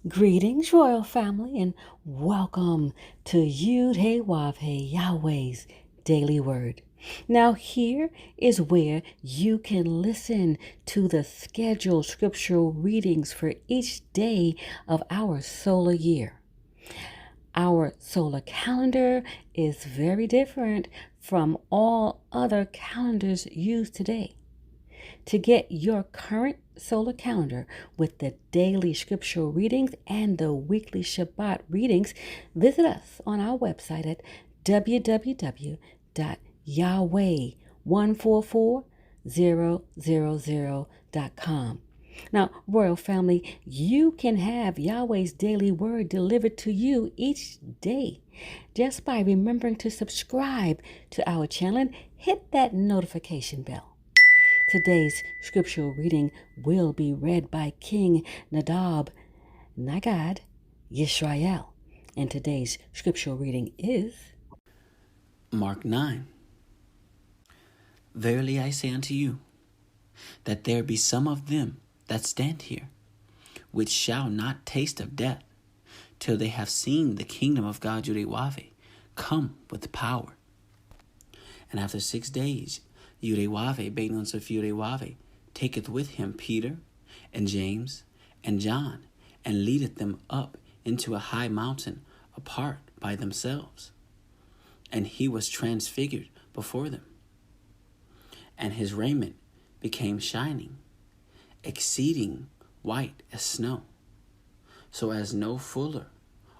Greetings, royal family, and welcome to Yahweh, Yahweh's Daily Word. Now, here is where you can listen to the scheduled scriptural readings for each day of our solar year. Our solar calendar is very different from all other calendars used today. To get your current solar calendar with the daily scriptural readings and the weekly Shabbat readings, visit us on our website at www.yahweh144000.com. Now, royal family, you can have Yahweh's daily word delivered to you each day just by remembering to subscribe to our channel and hit that notification bell. Today's scriptural reading will be read by King Nadab Nagad Yisrael. And today's scriptural reading is Mark 9. Verily I say unto you, that there be some of them that stand here, which shall not taste of death, till they have seen the kingdom of God Yahweh come with power. And after 6 days, Yahweh, Benons of Yahweh, taketh with him Peter and James and John, and leadeth them up into a high mountain apart by themselves. And he was transfigured before them. And his raiment became shining, exceeding white as snow, so as no fuller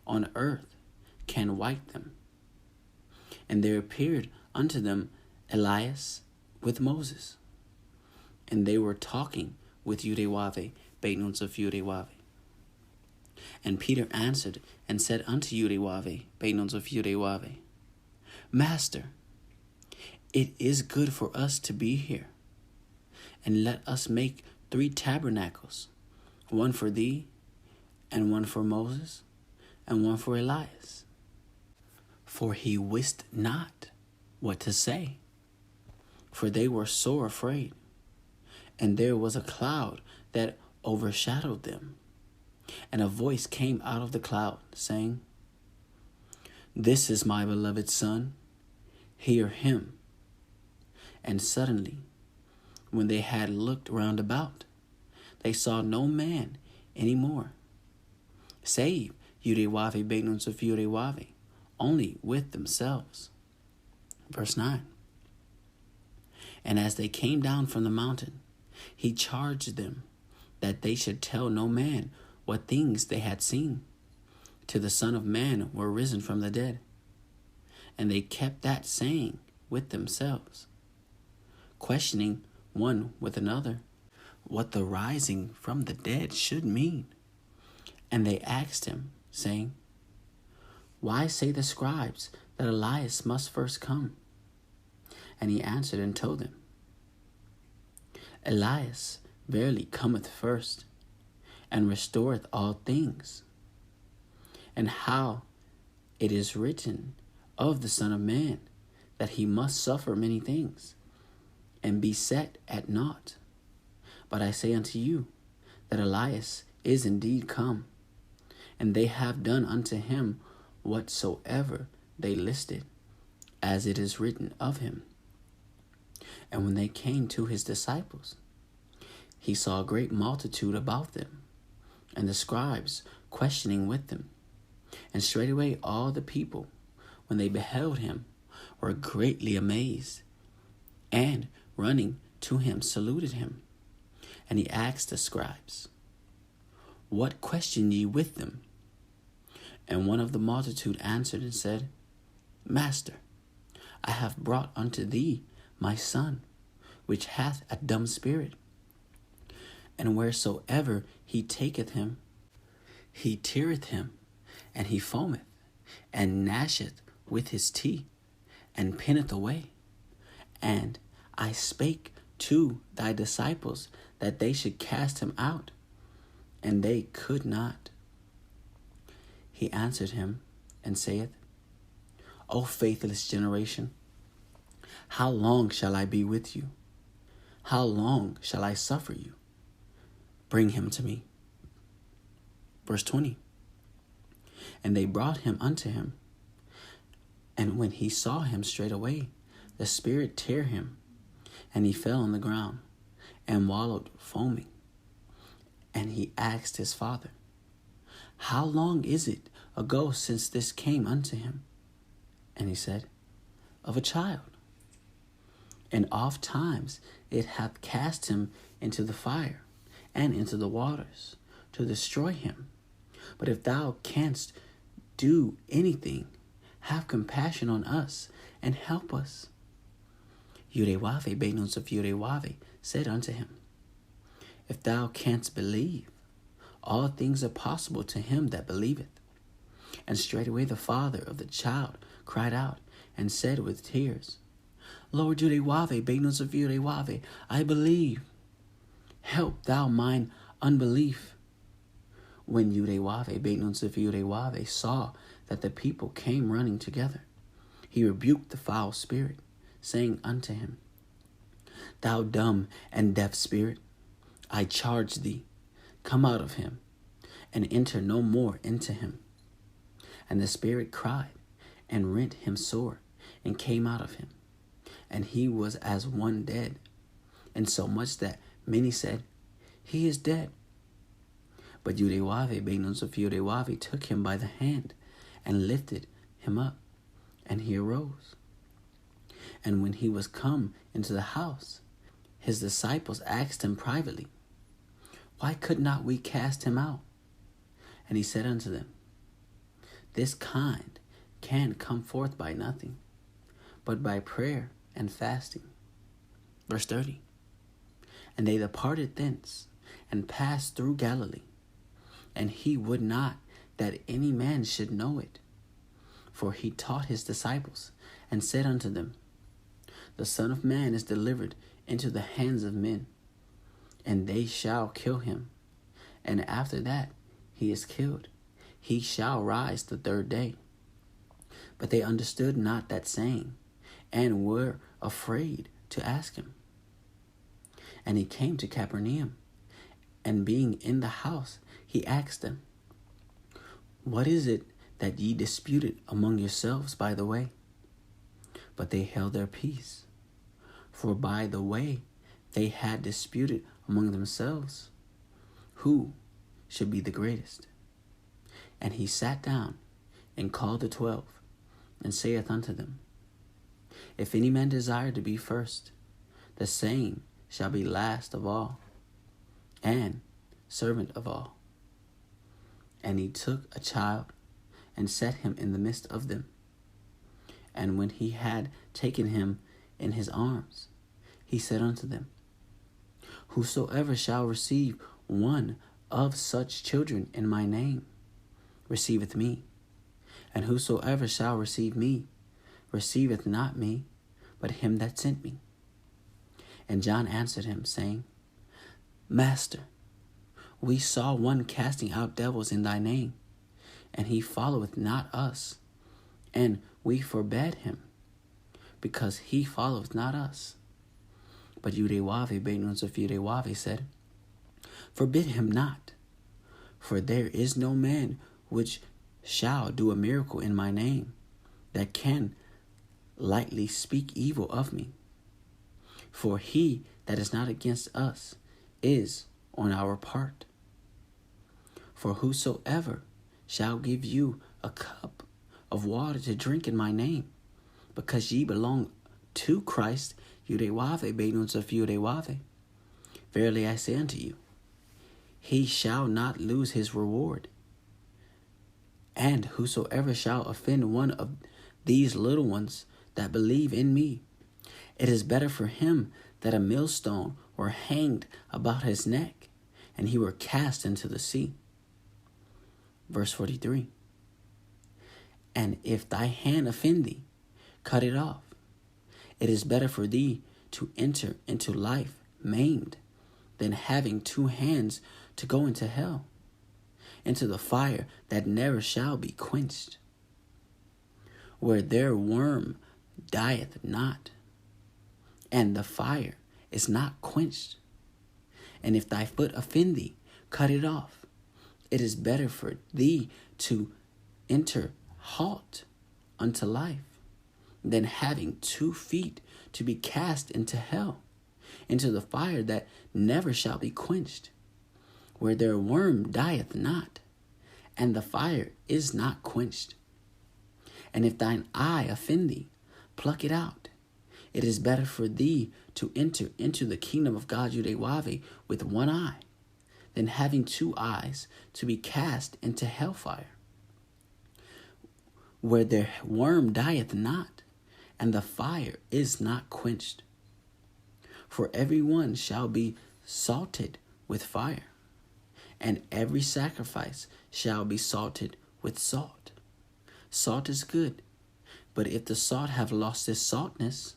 on earth can white them. And there appeared unto them Elias with Moses, and they were talking with Yahweh, Benons of Yahweh. And Peter answered and said unto Yahweh, Benons of Yahweh, Master, it is good for us to be here, and let us make 3 tabernacles, one for thee, and one for Moses, and one for Elias. For he wist not what to say, for they were sore afraid. And there was a cloud that overshadowed them, and a voice came out of the cloud, saying, This is my beloved Son, hear him. And suddenly, when they had looked round about, they saw no man any more, save Yahweh, Benons of Yahweh, only with themselves. Verse 9. And as they came down from the mountain, he charged them that they should tell no man what things they had seen, till the Son of Man were risen from the dead. And they kept that saying with themselves, questioning one with another what the rising from the dead should mean. And they asked him, saying, Why say the scribes that Elias must first come? And he answered and told them, Elias verily cometh first, and restoreth all things. And how it is written of the Son of Man, that he must suffer many things, and be set at naught. But I say unto you, that Elias is indeed come, and they have done unto him whatsoever they listed, as it is written of him. And when they came to his disciples, he saw a great multitude about them, and the scribes questioning with them. And straightway all the people, when they beheld him, were greatly amazed, and running to him saluted him. And he asked the scribes, What question ye with them? And one of the multitude answered and said, Master, I have brought unto thee my son, which hath a dumb spirit. And wheresoever he taketh him, he teareth him, and he foameth, and gnasheth with his teeth, and pinneth away. And I spake to thy disciples that they should cast him out, and they could not. He answered him and saith, O faithless generation, how long shall I be with you? How long shall I suffer you? Bring him to me. Verse 20. And they brought him unto him. And when he saw him straightway, the spirit tear him, and he fell on the ground, and wallowed foaming. And he asked his father, How long is it ago since this came unto him? And he said, Of a child. And oft times it hath cast him into the fire, and into the waters, to destroy him. But if thou canst do anything, have compassion on us, and help us. Yahweh, Benons of Yahweh, said unto him, If thou canst believe, all things are possible to him that believeth. And straightway the father of the child cried out, and said with tears, Lord Yahweh, Benons of Yahweh, I believe. Help thou mine unbelief. When Yahweh, Benons of Yahweh, saw that the people came running together, he rebuked the foul spirit, saying unto him, Thou dumb and deaf spirit, I charge thee, come out of him, and enter no more into him. And the spirit cried, and rent him sore, and came out of him. And he was as one dead, insomuch that many said, He is dead. But Yahweh, Benons of Yahweh, took him by the hand, and lifted him up, and he arose. And when he was come into the house, his disciples asked him privately, Why could not we cast him out? And he said unto them, This kind can come forth by nothing, but by prayer and fasting. Verse 30. And they departed thence, and passed through Galilee. And he would not that any man should know it. For he taught his disciples, and said unto them, The Son of Man is delivered into the hands of men, and they shall kill him. And after that he is killed, he shall rise the third day. But they understood not that saying, and were afraid to ask him. And he came to Capernaum, and being in the house, he asked them, What is it that ye disputed among yourselves by the way? But they held their peace, for by the way they had disputed among themselves, who should be the greatest. And he sat down, and called the 12, and saith unto them, If any man desire to be first, the same shall be last of all, and servant of all. And he took a child, and set him in the midst of them. And when he had taken him in his arms, he said unto them, Whosoever shall receive one of such children in my name, receiveth me. And whosoever shall receive me, receiveth not me, but him that sent me. And John answered him, saying, Master, we saw one casting out devils in thy name, and he followeth not us. And we forbade him, because he followeth not us. But Yahweh, Benons of Yahweh, said, Forbid him not, for there is no man which shall do a miracle in my name, that can lightly speak evil of me. For he that is not against us is on our part. For whosoever shall give you a cup of water to drink in my name, because ye belong to Christ, Yahweh, Benons of Yahweh, verily I say unto you, he shall not lose his reward. And whosoever shall offend one of these little ones that believe in me, it is better for him that a millstone were hanged about his neck, and he were cast into the sea. Verse 43. And if thy hand offend thee, cut it off. It is better for thee to enter into life maimed, than having two hands to go into hell, into the fire that never shall be quenched, where their worm dieth not, and the fire is not quenched. And if thy foot offend thee, cut it off. It is better for thee to enter halt unto life than having 2 feet to be cast into hell, into the fire that never shall be quenched, where their worm dieth not, and the fire is not quenched. And if thine eye offend thee, pluck it out. It is better for thee to enter into the kingdom of God Yahweh with 1 eye, than having 2 eyes to be cast into hellfire, where their worm dieth not, and the fire is not quenched. For every one shall be salted with fire, and every sacrifice shall be salted with salt. Salt is good, but if the salt have lost its saltness,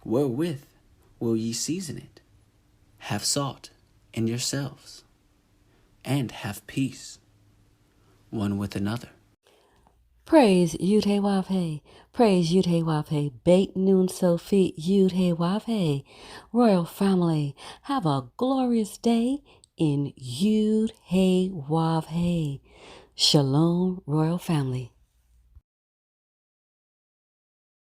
wherewith will ye season it? Have salt in yourselves, and have peace one with another. Praise Yud-Heh-Wav-Heh. Praise Yud-Heh-Wav-Heh. Beit Nun Sophie Yud-Heh-Wav-Heh. Royal family, have a glorious day in Yud-Heh-Wav-Heh. Shalom, royal family.